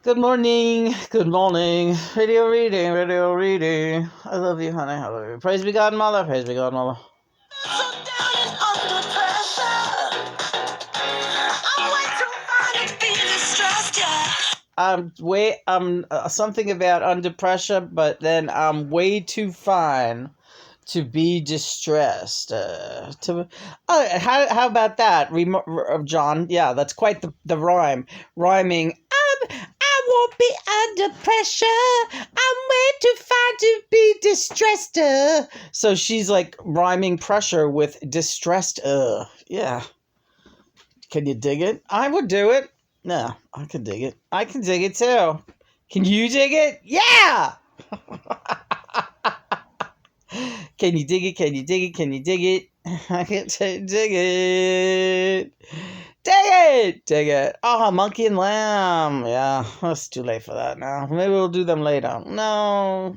Good morning, good morning. Radio reading, radio reading. I love you, honey. I love you. Praise be God, mother. Praise be God, mother. I'm something about under pressure, but then I'm way too fine to be distressed. How about that, John? Yeah, that's quite the rhyme. Rhyming. I won't be under pressure. I'm way too fine to be distressed. So she's like rhyming pressure with distressed. Yeah. Can you dig it? I would do it. No, I can dig it. I can dig it too. Can you dig it? Yeah! Can you dig it? Can you dig it? Can you dig it? I can dig it. Dig it! Dig it. Oh, Monkey and Lamb. Yeah, it's too late for that now. Maybe we'll do them later. No,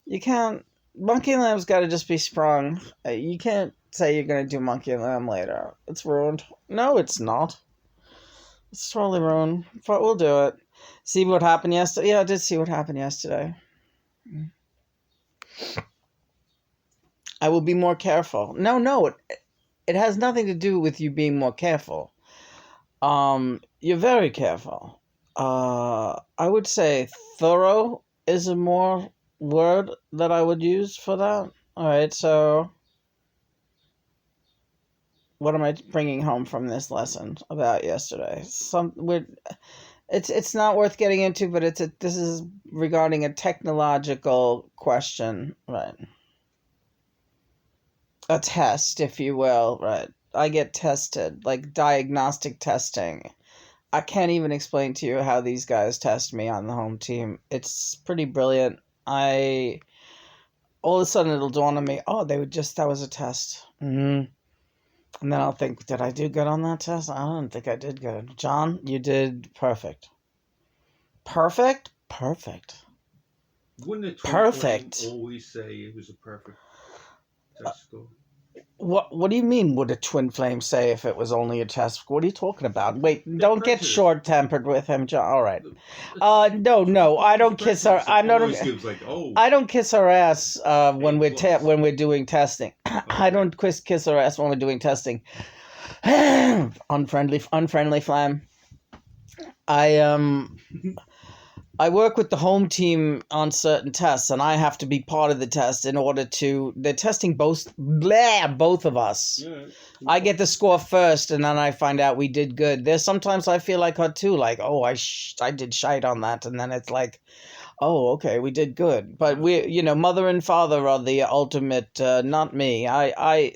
you can't. Monkey and Lamb's got to just be sprung. You can't say you're going to do Monkey and Lamb later. It's ruined. No, it's not. It's totally ruined. But we'll do it. See what happened yesterday? Yeah, I did see what happened yesterday. I will be more careful. No, it has nothing to do with you being more careful. You're very careful. I would say thorough is a more word that I would use for that. All right, so what am I bringing home from this lesson about yesterday? It's not worth getting into, but this is regarding a technological question, right? A test, if you will, right? I get tested, like diagnostic testing. I can't even explain to you how these guys test me on the home team. It's pretty brilliant. All of a sudden it'll dawn on me, oh, that was a test. Mm-hmm. And then I'll think, did I do good on that test? I don't think I did good. John, you did perfect. Perfect? Perfect. Wouldn't a Perfect. Twin Flame always say it was a perfect test score? What do you mean, would a twin flame say if it was only a test? What are you talking about? Wait, don't get short-tempered with him, John. All right. No, I don't kiss her. I don't kiss her ass when we're doing testing. I don't kiss her ass when we're doing testing. Unfriendly flam. I work with the home team on certain tests, and I have to be part of the test in order to... They're testing both of us. Yeah. I get the score first, and then I find out we did good. There's sometimes I feel like her too, like, oh, I did shite on that, and then it's like, oh, okay, we did good. But mother and father are the ultimate, not me.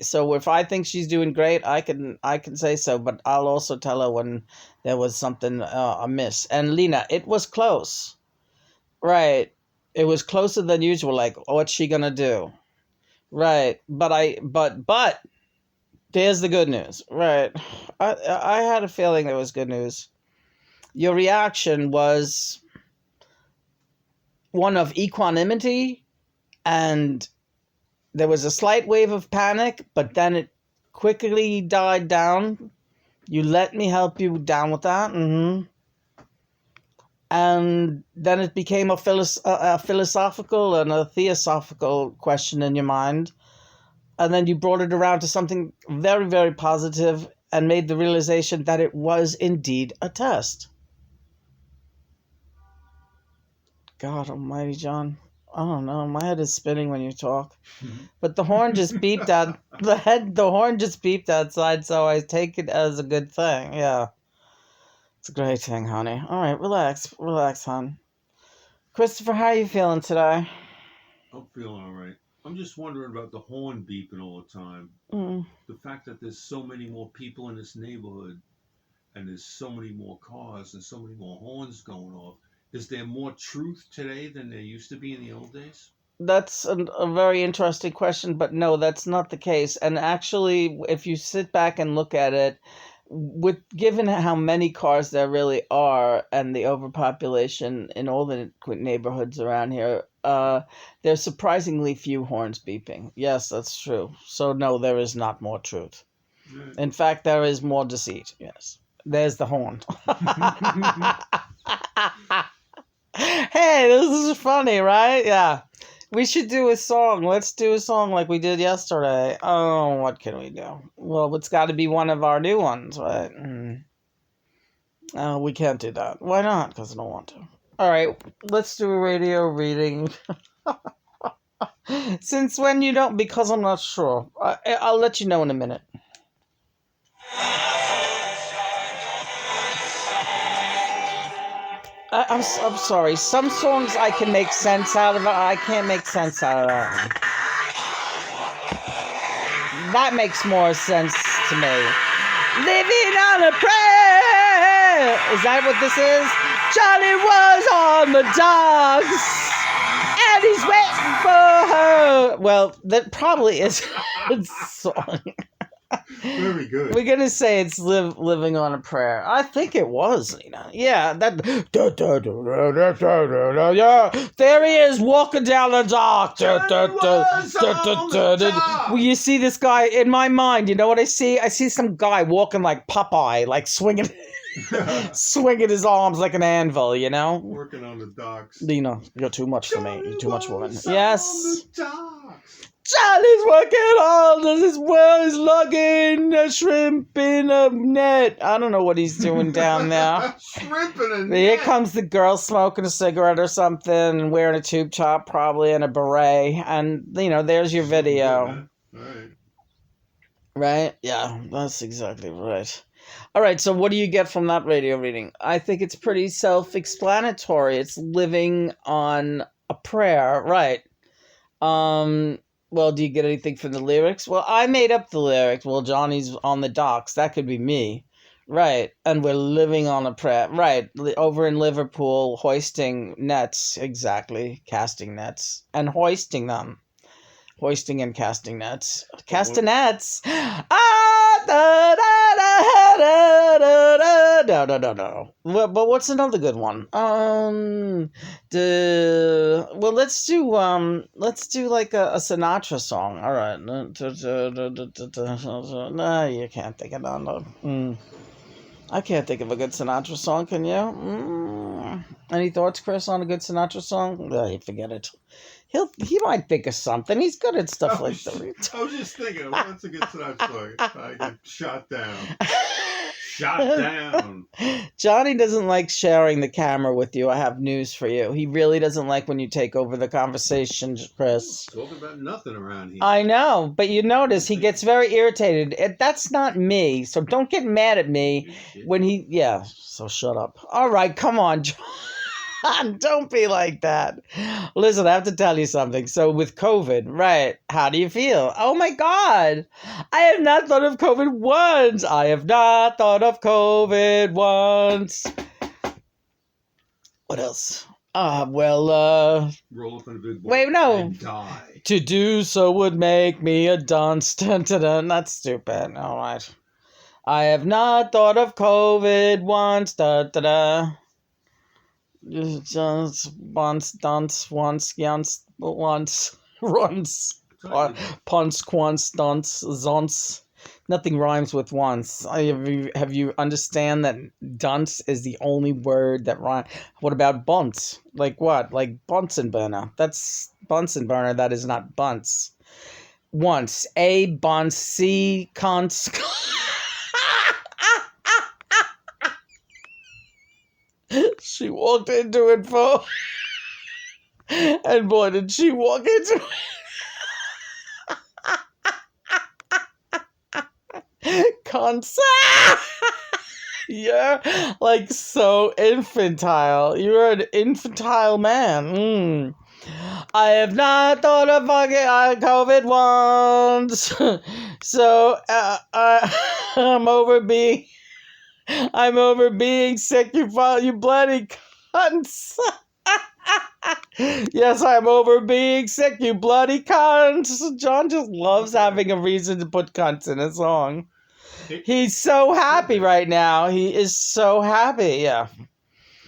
So if I think she's doing great, I can say so, but I'll also tell her when there was something amiss. And Lena, it was close. Right. It was closer than usual, like, what's she gonna do? Right. But there's the good news. Right. I had a feeling there was good news. Your reaction was one of equanimity, and there was a slight wave of panic, but then it quickly died down. You let me help you down with that. Mm-hmm. And then it became a philosophical and a theosophical question in your mind. And then you brought it around to something very, very positive and made the realization that it was indeed a test. God almighty, John. I don't know. My head is spinning when you talk. But the horn just beeped out. The horn just beeped outside, so I take it as a good thing. Yeah. It's a great thing, honey. All right, relax, hon. Christopher, how are you feeling today? I'm feeling all right. I'm just wondering about the horn beeping all the time. The fact that there's so many more people in this neighborhood, and there's so many more cars and so many more horns going off. Is there more truth today than there used to be in the old days? That's a very interesting question, but no, that's not the case. And actually, if you sit back and look at it, given how many cars there really are and the overpopulation in all the neighborhoods around here, there's surprisingly few horns beeping. Yes, that's true. So no, there is not more truth. Right. In fact, there is more deceit. Yes. There's the horn. Hey, this is funny, right? Yeah. We should do a song. Let's do a song like we did yesterday. Oh, what can we do? Well, it's got to be one of our new ones, right? We can't do that. Why not? Because I don't want to. All right, let's do a radio reading. Since when you don't? Because I'm not sure. I'll let you know in a minute. I'm sorry. Some songs I can make sense out of. I can't make sense out of that. That makes more sense to me. Living on a prayer. Is that what this is? Johnny was on the docks, and he's waiting for her. Well, that probably is a song. Very good. We're gonna say it's living on a prayer. I think it was, Yeah, that. Yeah, there he is walking down the dock. Well, you see this guy in my mind. You know what I see? I see some guy walking like Popeye, like swinging his arms like an anvil. Working on the docks. You're too much for me. You're too much woman. Yes. Charlie's working on this well. He's lugging a shrimp in a net. I don't know what he's doing down there. Shrimp in a net. Here comes the girl smoking a cigarette or something and wearing a tube top probably and a beret. And, there's your video. Right? Yeah, that's exactly right. All right, so what do you get from that radio reading? I think it's pretty self-explanatory. It's living on a prayer, right? Well, do you get anything from the lyrics? Well, I made up the lyrics. Well, Johnny's on the docks. That could be me. Right. And we're living on a prayer. Right. Over in Liverpool, hoisting nets. Exactly. Casting nets. And hoisting them. Hoisting and casting nets. Castanets. No. But what's another good one? Well, let's do like a Sinatra song. All right. No, you can't think of none. I can't think of a good Sinatra song. Can you? Any thoughts, Chris, on a good Sinatra song? Forget it. He might think of something. He's good at stuff like that. I was just thinking, what's a good Sinatra song? I get shot down. Shot down. Johnny doesn't like sharing the camera with you. I have news for you. He really doesn't like when you take over the conversation, Chris. Talking about nothing around here. I know, but you notice he gets very irritated. That's not me, so don't get mad at me when he... Yeah, so shut up. All right, come on, John. Don't be like that. Listen, I have to tell you something. So with COVID, right, how do you feel? Oh my God. I have not thought of COVID once. I have not thought of COVID once. What else? Roll up in a big ball. Wait, no. And die. To do so would make me a dunce. Dun, dun, dun. That's stupid. All right. I have not thought of COVID once. Da, da, da. Just once, dance, once, runs, punch, quance, dance, zonce. Nothing rhymes with once. Have you understand that dunce is the only word that rhymes? What about bunce? Like what? Like Bunsen burner. That's Bunsen burner. That is not bunce. Once. A bunce. C cunts. She walked into it, folks. And boy, did she walk into it. Concept. You're like so infantile. You're an infantile man. I have not thought of fucking COVID once. So I'm over being sick, you bloody cunts. Yes, I'm over being sick, you bloody cunts. John just loves having a reason to put cunts in a song. He's so happy right now. He is so happy, yeah.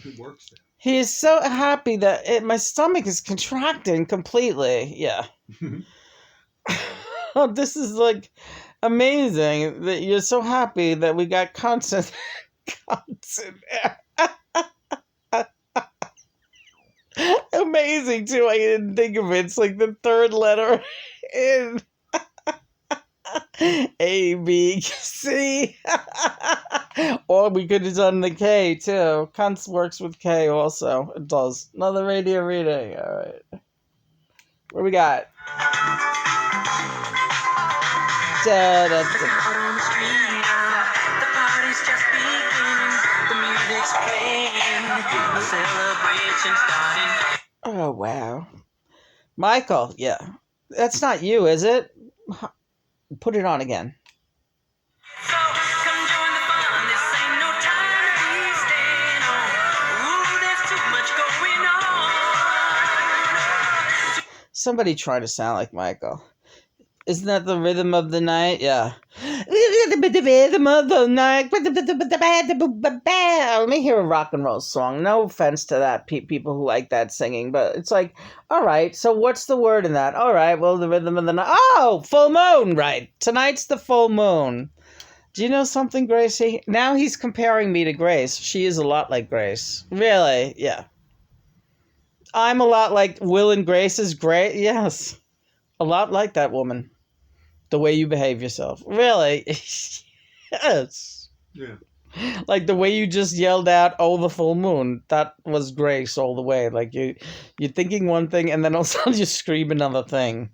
It works there. He is so happy that my stomach is contracting completely, yeah. Oh, this is like... amazing that you're so happy that we got cunts in there. amazing too. I didn't think of it. It's like the third letter in A, B, C. Or we could have done the K too. Cunts works with K also. It does. Another radio reading. All right. What we got? Da, da, da. Oh, wow. Michael, yeah. That's not you, is it? Put it on again. So come join the fun. This ain't no time to be staying on. Ooh, there's too much going on. Somebody try to sound like Michael. Isn't that the rhythm of the night? Yeah. The rhythm of the night. Let me hear a rock and roll song. No offense to that, people who like that singing, but it's like, all right, so what's the word in that? All right, well, the rhythm of the night. Oh, full moon, right. Tonight's the full moon. Do you know something, Gracie? Now he's comparing me to Grace. She is a lot like Grace. Really? Yeah. I'm a lot like Will and Grace is great. Yes. A lot like that woman. The way you behave yourself. Really? Yes. Yeah. Like the way you just yelled out, "Oh, the full moon." That was Grace all the way. Like you're thinking one thing and then all of a sudden you scream another thing.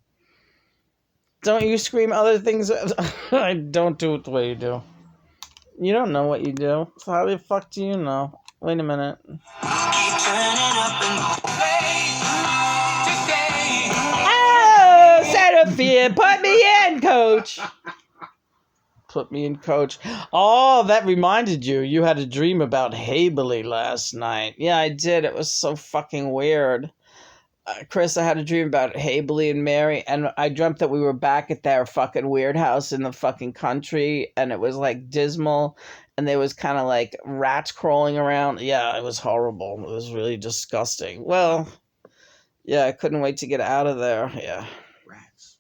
Don't you scream other things? I don't do it the way you do. You don't know what you do. So how the fuck do you know? Wait a minute. Keep turning up and play today. Oh, Sophia, put me in, coach. Put me in, coach. Oh, that reminded you. You had a dream about Haberly last night. Yeah, I did. It was so fucking weird. Chris, I had a dream about Haberly and Mary, and I dreamt that we were back at their fucking weird house in the fucking country, and it was like dismal, and there was kind of like rats crawling around. Yeah, it was horrible. It was really disgusting. Well, yeah, I couldn't wait to get out of there. Yeah. Rats.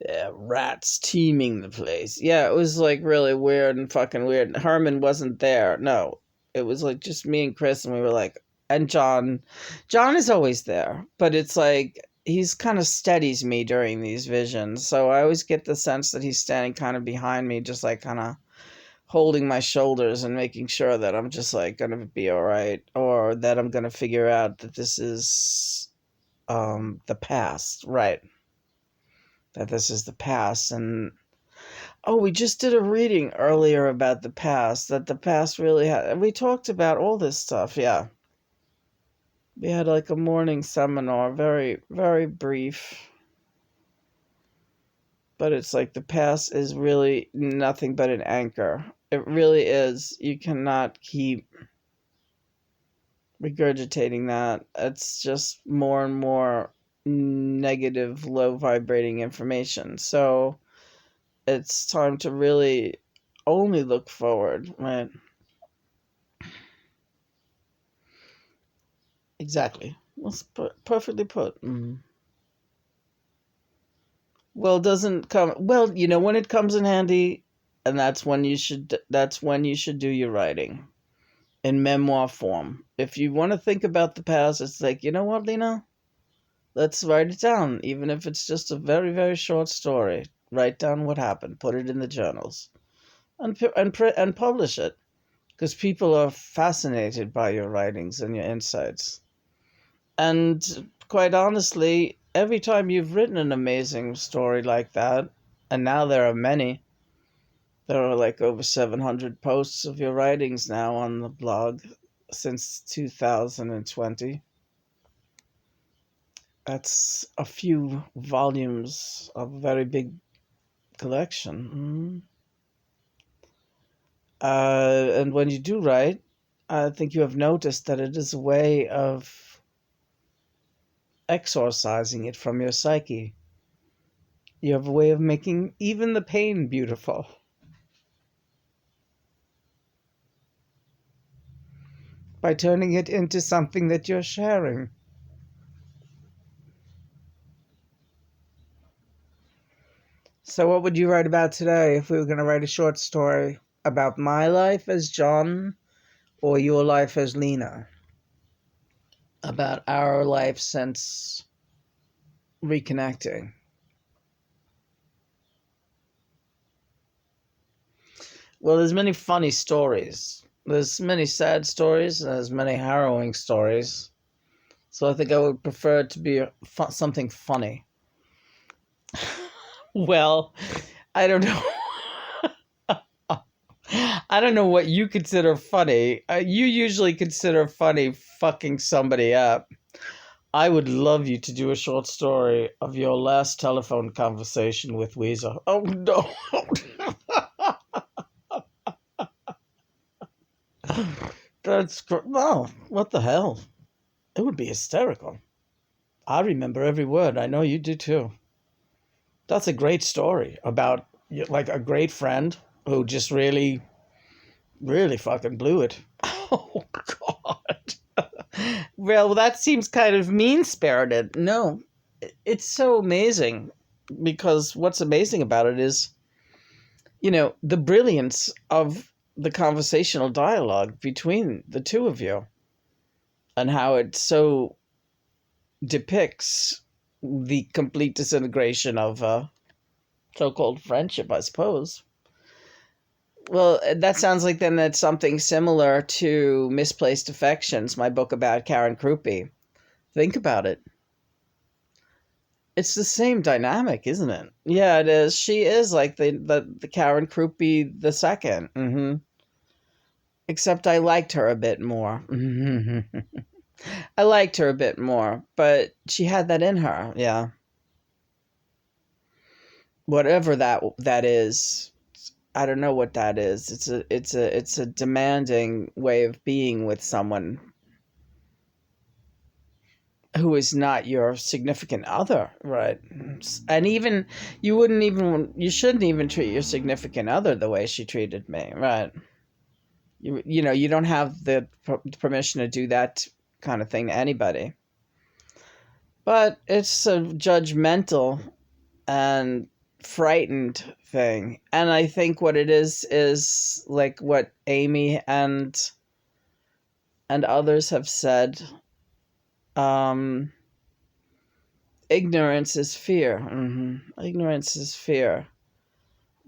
Yeah, rats teeming the place. Yeah, it was like really weird and fucking weird. Herman wasn't there. No, it was like just me and Chris, and we were like, and John. John is always there, but it's like he's kind of steadies me during these visions. So I always get the sense that he's standing kind of behind me, just like kind of holding my shoulders and making sure that I'm just like going to be all right, or that I'm going to figure out that this is the past, right? That this is the past. And oh, we just did a reading earlier about the past, that the past really had, we talked about all this stuff. Yeah, we had like a morning seminar, very, very brief, but it's like the past is really nothing but an anchor. It really is. You cannot keep regurgitating that. It's just more and more negative, low vibrating information. So it's time to really only look forward, right? Exactly. That's perfectly put. Mm. Well, it doesn't come. Well, you know when it comes in handy, and that's when you should. That's when you should do your writing, in memoir form. If you want to think about the past, it's like, you know what, Lena? Let's write it down, even if it's just a very, very short story. Write down what happened. Put it in the journals, and publish it, because people are fascinated by your writings and your insights. And quite honestly, every time you've written an amazing story like that, and now there are many, there are like over 700 posts of your writings now on the blog since 2020. That's a few volumes of a very big collection. And when you do write, I think you have noticed that it is a way of exorcising it from your psyche. You have a way of making even the pain beautiful. By turning it into something that you're sharing. So what would you write about today if we were going to write a short story about my life as John or your life as Lena? about our life since reconnecting. Well, there's many funny stories. There's many sad stories, and there's many harrowing stories. So I think I would prefer it to be something funny. Well, I don't know. I don't know what you consider funny. You usually consider funny fucking somebody up. I would love you to do a short story of your last telephone conversation with Weezer. Oh, no. No, what the hell? It would be hysterical. I remember every word. I know you do too. That's a great story about like a great friend who just really, really fucking blew it. Oh, God. Well, that seems kind of mean-spirited. No, it's so amazing because what's amazing about it is, the brilliance of the conversational dialogue between the two of you and how it so depicts the complete disintegration of so-called friendship, I suppose. Well, that sounds like then that's something similar to Misplaced Affections, my book about Karen Krupe. Think about it. It's the same dynamic, isn't it? Yeah, it is. She is like the Karen Krupe the second. Mm-hmm. Except I liked her a bit more. I liked her a bit more, but she had that in her. Yeah. Whatever that is. I don't know what that is. It's a demanding way of being with someone who is not your significant other, right? And even you shouldn't even treat your significant other the way she treated me, right? You don't have the permission to do that kind of thing to anybody. But it's a judgmental and frightened thing, and I think what it is like what Amy and others have said. Ignorance is fear. Ignorance is fear,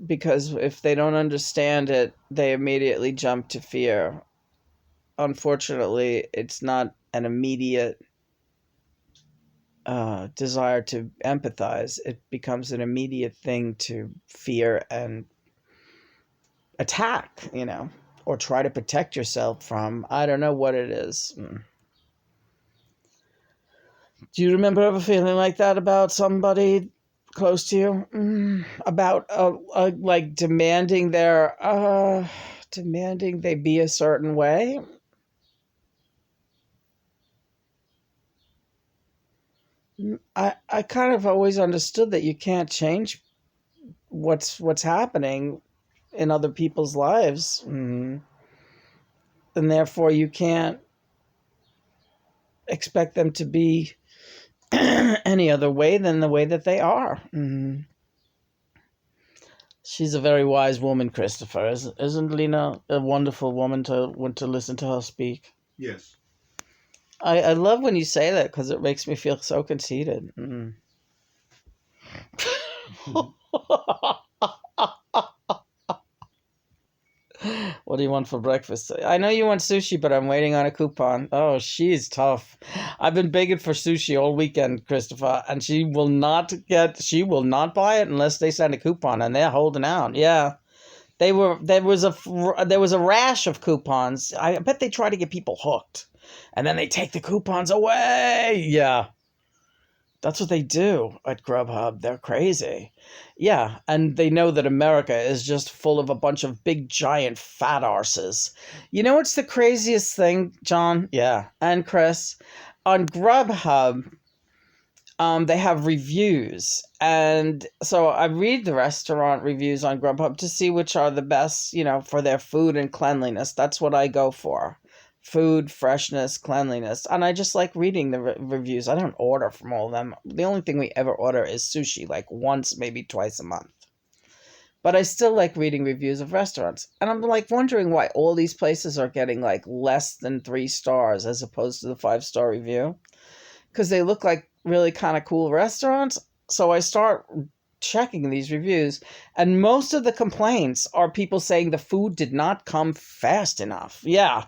because if they don't understand it, they immediately jump to fear. Unfortunately, it's not an immediate desire to empathize. It becomes an immediate thing to fear and attack, or try to protect yourself from. I don't know what it is. Do you remember ever feeling like that about somebody close to you? About like demanding they be a certain way? I kind of always understood that you can't change what's happening in other people's lives, and therefore you can't expect them to be any other way than the way that they are. She's a very wise woman, Christopher. Isn't Lena a wonderful woman to listen to her speak? Yes. I love when you say that because it makes me feel so conceited. What do you want for breakfast? I know you want sushi, but I'm waiting on a coupon. Oh, she's tough. I've been begging for sushi all weekend, Christopher, and she will not buy it unless they send a coupon, and they're holding out. Yeah. There was a rash of coupons. I bet they try to get people hooked, and then they take the coupons away. Yeah. That's what they do at Grubhub. They're crazy. Yeah, and they know that America is just full of a bunch of big, giant, fat arses. You know what's the craziest thing, John? Yeah, and Chris? On Grubhub, they have reviews. And so I read the restaurant reviews on Grubhub to see which are the best, for their food and cleanliness. That's what I go for. Food, freshness, cleanliness. And I just like reading the reviews. I don't order from all of them. The only thing we ever order is sushi, like once, maybe twice a month. But I still like reading reviews of restaurants. And I'm like wondering why all these places are getting like less than 3 stars as opposed to the 5-star review. Because they look like really kind of cool restaurants. So I start checking these reviews, and most of the complaints are people saying the food did not come fast enough. Yeah.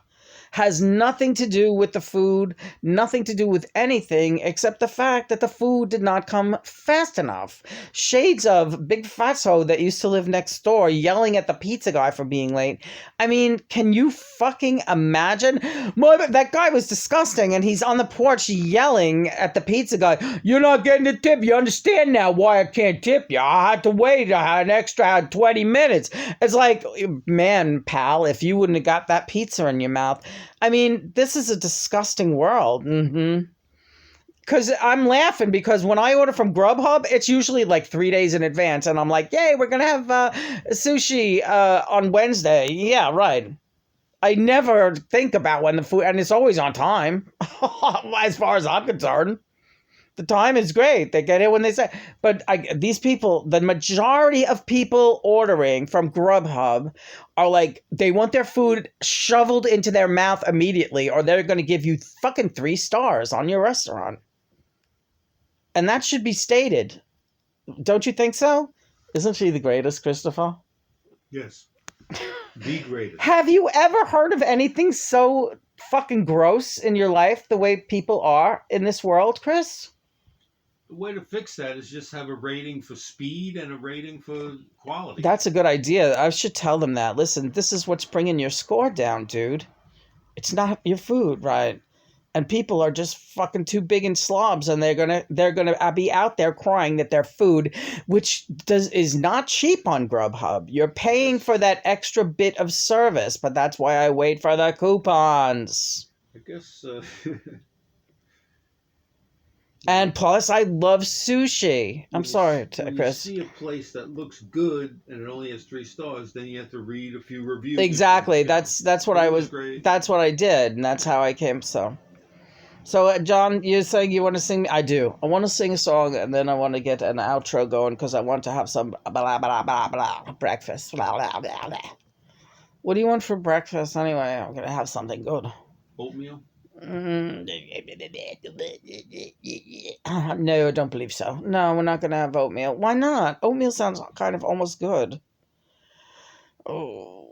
Has nothing to do with the food, nothing to do with anything except the fact that the food did not come fast enough. Shades of Big Fatso that used to live next door yelling at the pizza guy for being late. I mean, can you fucking imagine? That guy was disgusting, and he's on the porch yelling at the pizza guy, "You're not getting the tip. You understand now why I can't tip you. I had to wait an extra 20 minutes. It's like, man, pal, if you wouldn't have got that pizza in your mouth. I mean, this is a disgusting world. Because I'm laughing because when I order from Grubhub, it's usually like 3 days in advance. And I'm like, yay, we're going to have sushi on Wednesday. Yeah, right. I never think about when the food, and it's always on time, as far as I'm concerned. The time is great. They get it when they say. But these people, the majority of people ordering from Grubhub are like, they want their food shoveled into their mouth immediately, or they're going to give you fucking 3 stars on your restaurant. And that should be stated. Don't you think so? Isn't she the greatest, Christopher? Yes. The greatest. Have you ever heard of anything so fucking gross in your life the way people are in this world, Chris? The way to fix that is just have a rating for speed and a rating for quality. That's a good idea. I should tell them that. Listen, this is what's bringing your score down, dude. It's not your food, right? And people are just fucking too big and slobs, and they're gonna be out there crying that their food, which is not cheap on Grubhub. You're paying for that extra bit of service, but that's why I wait for the coupons. I guess. And plus, I love sushi. I'm sorry, when Chris. you see a place that looks good and it only has 3 stars, then you have to read a few reviews. Exactly. That's what I was. Great. That's what I did, and that's how I came. So, John, you're saying you want to sing? I do. I want to sing a song, and then I want to get an outro going because I want to have some blah blah blah blah breakfast. Blah blah blah blah. What do you want for breakfast anyway? I'm gonna have something good. Oatmeal. No, I don't believe so. No, we're not gonna have oatmeal. Why not? Oatmeal sounds kind of almost good. Oh.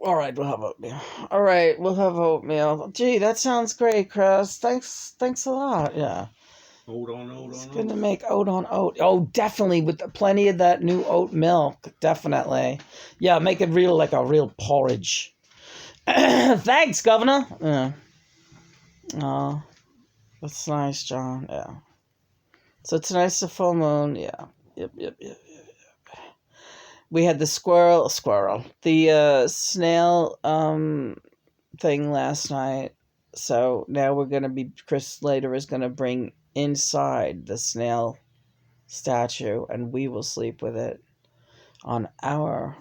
All right, we'll have oatmeal. All right, we'll have oatmeal. Gee, that sounds great, Chris. Thanks a lot. Yeah. Oat on oat It's on gonna oat. make oat on oat. Oh, definitely with plenty of that new oat milk. Definitely. Yeah, make it like a real porridge. Thanks, Governor. Yeah. Oh, that's nice, John. Yeah. So tonight's the full moon. Yeah. Yep. We had the squirrel, the snail thing last night. So now Chris later is going to bring inside the snail statue, and we will sleep with it on our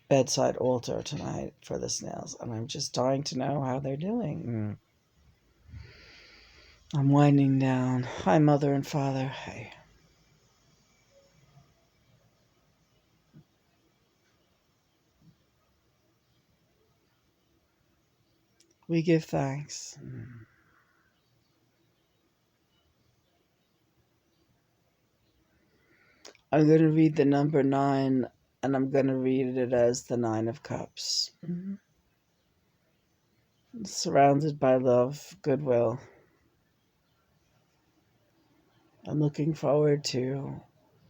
bedside altar tonight for the snails. And I'm just dying to know how they're doing. I'm winding down. Hi, Mother and Father. Hey. We give thanks. I'm going to read the number 9, and I'm going to read it as the 9 of Cups. Surrounded by love, goodwill. I'm looking forward to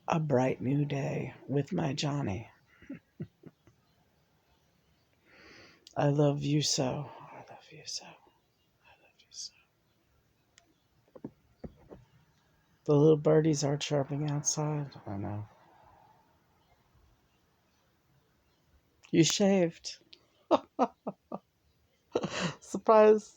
a bright new day with my Johnny. I love you so. I love you so. I love you so. The little birdies are chirping outside. I know. You shaved. Surprise.